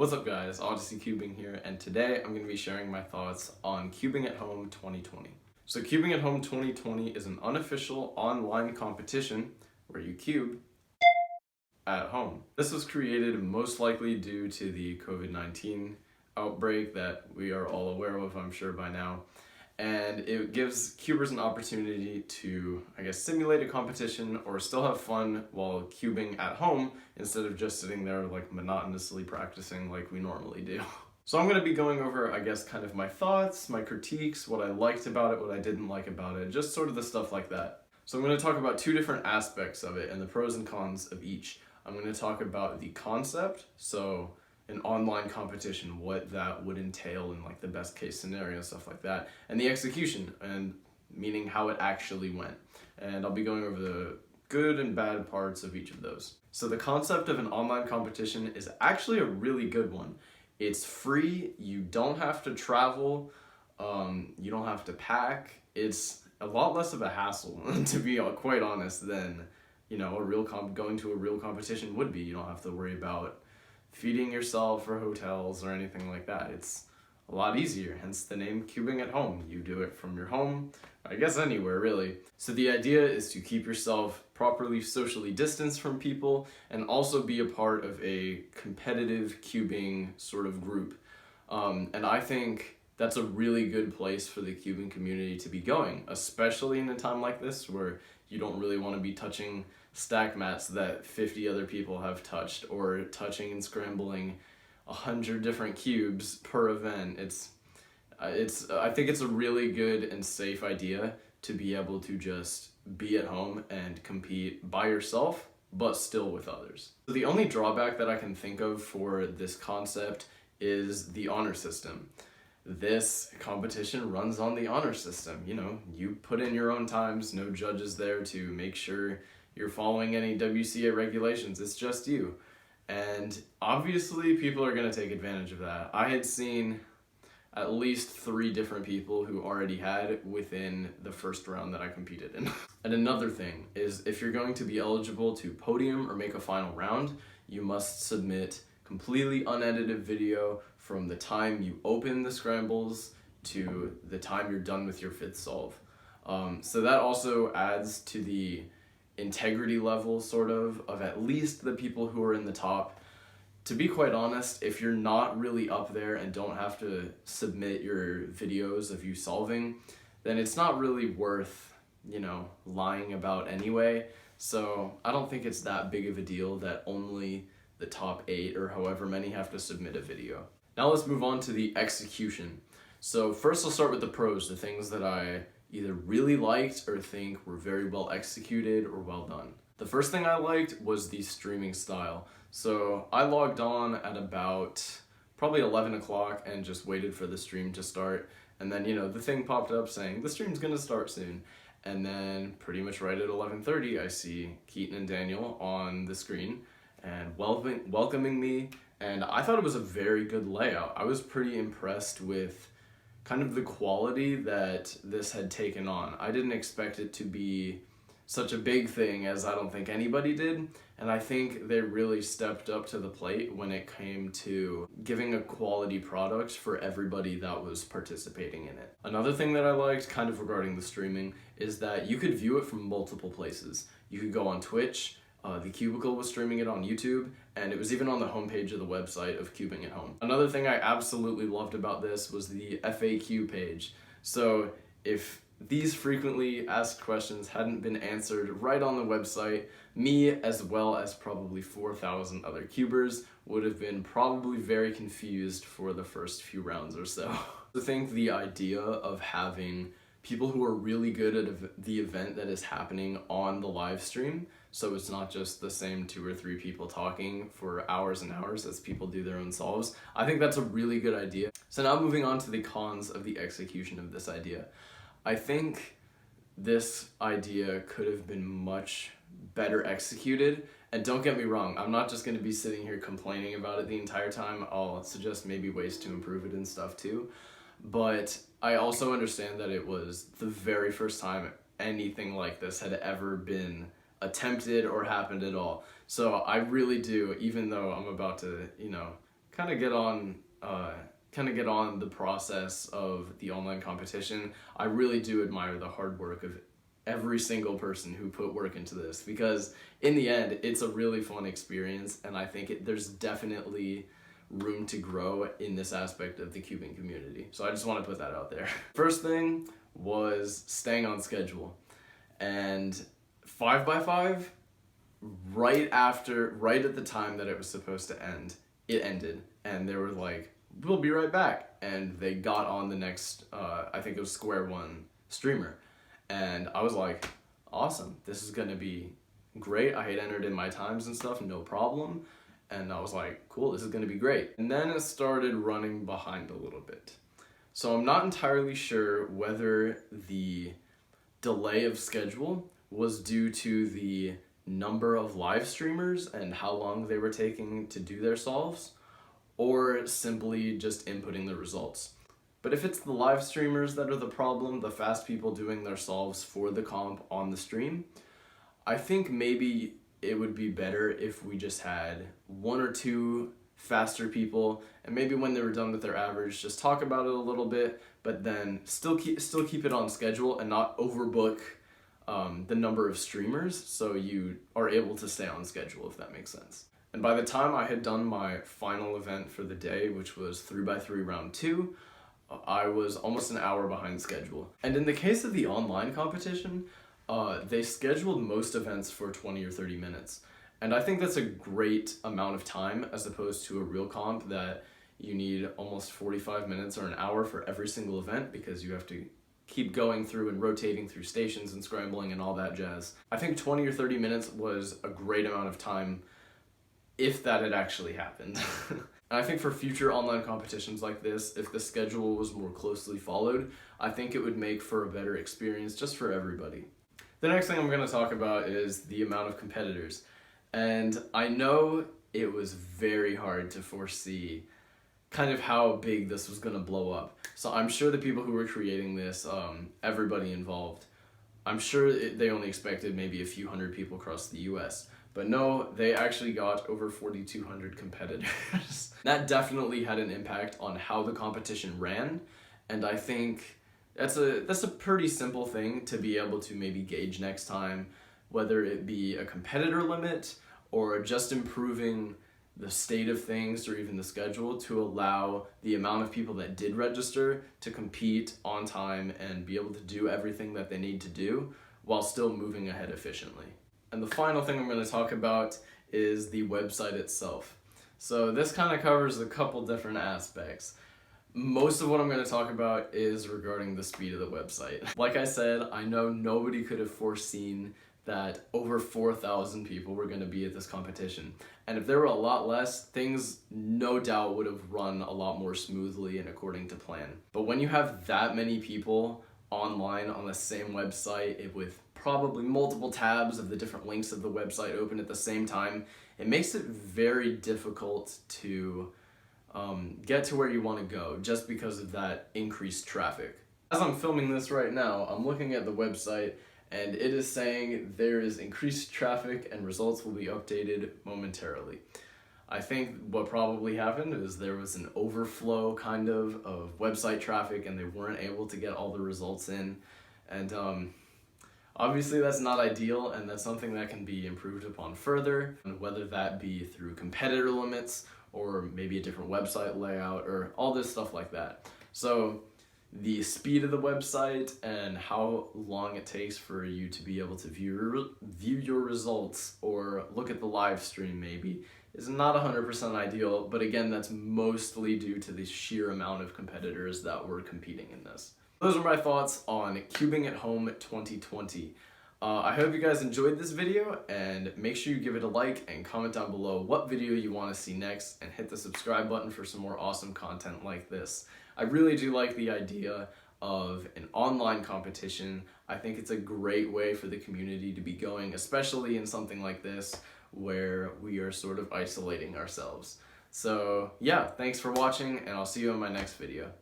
What's up guys, Odyssey Cubing here, and today I'm going to be sharing my thoughts on Cubing at Home 2020. So Cubing at Home 2020 is an unofficial online competition where you cube at home. This was created most likely due to the COVID-19 outbreak that we are all aware of, I'm sure by now. And it gives cubers an opportunity to, simulate a competition or still have fun while cubing at home instead of just sitting there monotonously practicing like we normally do. So I'm going to be going over, kind of my thoughts, my critiques, what I liked about it, what I didn't like about it, just sort of the stuff like that. So I'm going to talk about two different aspects of it and the pros and cons of each. I'm going to talk about the concept, so an online competition, what that would entail in the best case scenario, stuff like that, and the execution, and meaning how it actually went. And I'll be going over the good and bad parts of each of those. So the concept of an online competition is actually a really good one. It's free, you don't have to travel, you don't have to pack. It's a lot less of a hassle, to be quite honest, than going to a real competition would be. You don't have to worry about feeding yourself or hotels or anything like that. It's a lot easier, hence the name Cubing at Home. You do it from your home, anywhere really. So the idea is to keep yourself properly socially distanced from people and also be a part of a competitive cubing sort of group. And I think that's a really good place for the cubing community to be going, especially in a time like this where you don't really want to be touching stack mats that 50 other people have touched, or touching and scrambling 100 different cubes per event. I think it's a really good and safe idea to be able to just be at home and compete by yourself, but still with others. So the only drawback that I can think of for this concept is the honor system. This competition runs on the honor system. You put in your own times, no judges there to make sure you're following any WCA regulations. It's just you. And obviously people are going to take advantage of that. I had seen at least 3 different people who already had within the first round that I competed in. And another thing is, if you're going to be eligible to podium or make a final round, you must submit completely unedited video from the time you open the scrambles to the time you're done with your 5th solve. So that also adds to the integrity level of at least the people who are in the top. To be quite honest, if you're not really up there and don't have to submit your videos of you solving, then it's not really worth, lying about anyway. So I don't think it's that big of a deal that only the top 8 or however many have to submit a video. Now let's move on to the execution. So first I'll start with the pros, the things that I either really liked or think were very well executed or well done. The first thing I liked was the streaming style. So I logged on at about probably 11 o'clock and just waited for the stream to start. And then, the thing popped up saying the stream's gonna start soon. And then pretty much right at 11:30, I see Keaton and Daniel on the screen and welcoming me. And I thought it was a very good layout. I was pretty impressed with kind of the quality that this had taken on. I didn't expect it to be such a big thing, as I don't think anybody did, and I think they really stepped up to the plate when it came to giving a quality product for everybody that was participating in it. Another thing that I liked, kind of regarding the streaming, is that you could view it from multiple places. You could go on Twitch, the Cubicle was streaming it on YouTube, and it was even on the homepage of the website of Cubing at Home. Another thing I absolutely loved about this was the FAQ page. So if these frequently asked questions hadn't been answered right on the website, me, as well as probably 4,000 other cubers, would have been probably very confused for the first few rounds or so. I think the idea of having people who are really good at the event that is happening on the live stream, so it's not just the same 2 or 3 people talking for hours and hours as people do their own solves. I think that's a really good idea. So now moving on to the cons of the execution of this idea. I think this idea could have been much better executed, and don't get me wrong, I'm not just going to be sitting here complaining about it the entire time. I'll suggest maybe ways to improve it and stuff too. But I also understand that it was the very first time anything like this had ever been attempted or happened at all. So I really do, even though I'm about to, kind of get on the process of the online competition, I really do admire the hard work of every single person who put work into this, because in the end it's a really fun experience, and I think there's definitely room to grow in this aspect of the cubing community. So I just want to put that out there. First thing was staying on schedule, and 5x5, right at the time that it was supposed to end, it ended, and they were like, we'll be right back, and they got on the next I think it was Square One streamer, and I was like, awesome, this is gonna be great. I had entered in my times and stuff, no problem, and I was like, cool, this is gonna be great. And then it started running behind a little bit, so I'm not entirely sure whether the delay of schedule was due to the number of live streamers and how long they were taking to do their solves, or simply just inputting the results. But if it's the live streamers that are the problem, the fast people doing their solves for the comp on the stream, I think maybe it would be better if we just had one or two faster people, and maybe when they were done with their average, just talk about it a little bit, but then still keep it on schedule and not overbook the number of streamers, so you are able to stay on schedule, if that makes sense. And by the time I had done my final event for the day, which was 3x3 round 2, I was almost an hour behind schedule. And in the case of the online competition, they scheduled most events for 20 or 30 minutes. And I think that's a great amount of time, as opposed to a real comp that you need almost 45 minutes or an hour for every single event, because you have to keep going through and rotating through stations and scrambling and all that jazz. I think 20 or 30 minutes was a great amount of time if that had actually happened. And I think for future online competitions like this, if the schedule was more closely followed, I think it would make for a better experience just for everybody. The next thing I'm going to talk about is the amount of competitors. And I know it was very hard to foresee kind of how big this was going to blow up. So I'm sure the people who were creating this, everybody involved, I'm sure they only expected maybe a few hundred people across the US. But no, they actually got over 4,200 competitors. That definitely had an impact on how the competition ran, and I think that's a pretty simple thing to be able to maybe gauge next time, whether it be a competitor limit or just improving the state of things or even the schedule to allow the amount of people that did register to compete on time and be able to do everything that they need to do while still moving ahead efficiently. And the final thing I'm going to talk about is the website itself. So this kind of covers a couple different aspects. Most of what I'm going to talk about is regarding the speed of the website. Like I said, I know nobody could have foreseen that over 4,000 people were going to be at this competition. And if there were a lot less, things no doubt would have run a lot more smoothly and according to plan. But when you have that many people online on the same website with probably multiple tabs of the different links of the website open at the same time, it makes it very difficult to get to where you want to go just because of that increased traffic. As I'm filming this right now, I'm looking at the website and it is saying there is increased traffic and results will be updated momentarily. I think what probably happened is there was an overflow kind of website traffic and they weren't able to get all the results in. And obviously that's not ideal, and that's something that can be improved upon further, and whether that be through competitor limits or maybe a different website layout or all this stuff like that. So the speed of the website and how long it takes for you to be able to view your results or look at the live stream maybe is not 100% ideal, but again, that's mostly due to the sheer amount of competitors that were competing in this. Those are my thoughts on Cubing at Home 2020. I hope you guys enjoyed this video, and make sure you give it a like and comment down below what video you want to see next, and hit the subscribe button for some more awesome content like this. I really do like the idea of an online competition. I think it's a great way for the community to be going, especially in something like this where we are sort of isolating ourselves. So yeah, thanks for watching, and I'll see you in my next video.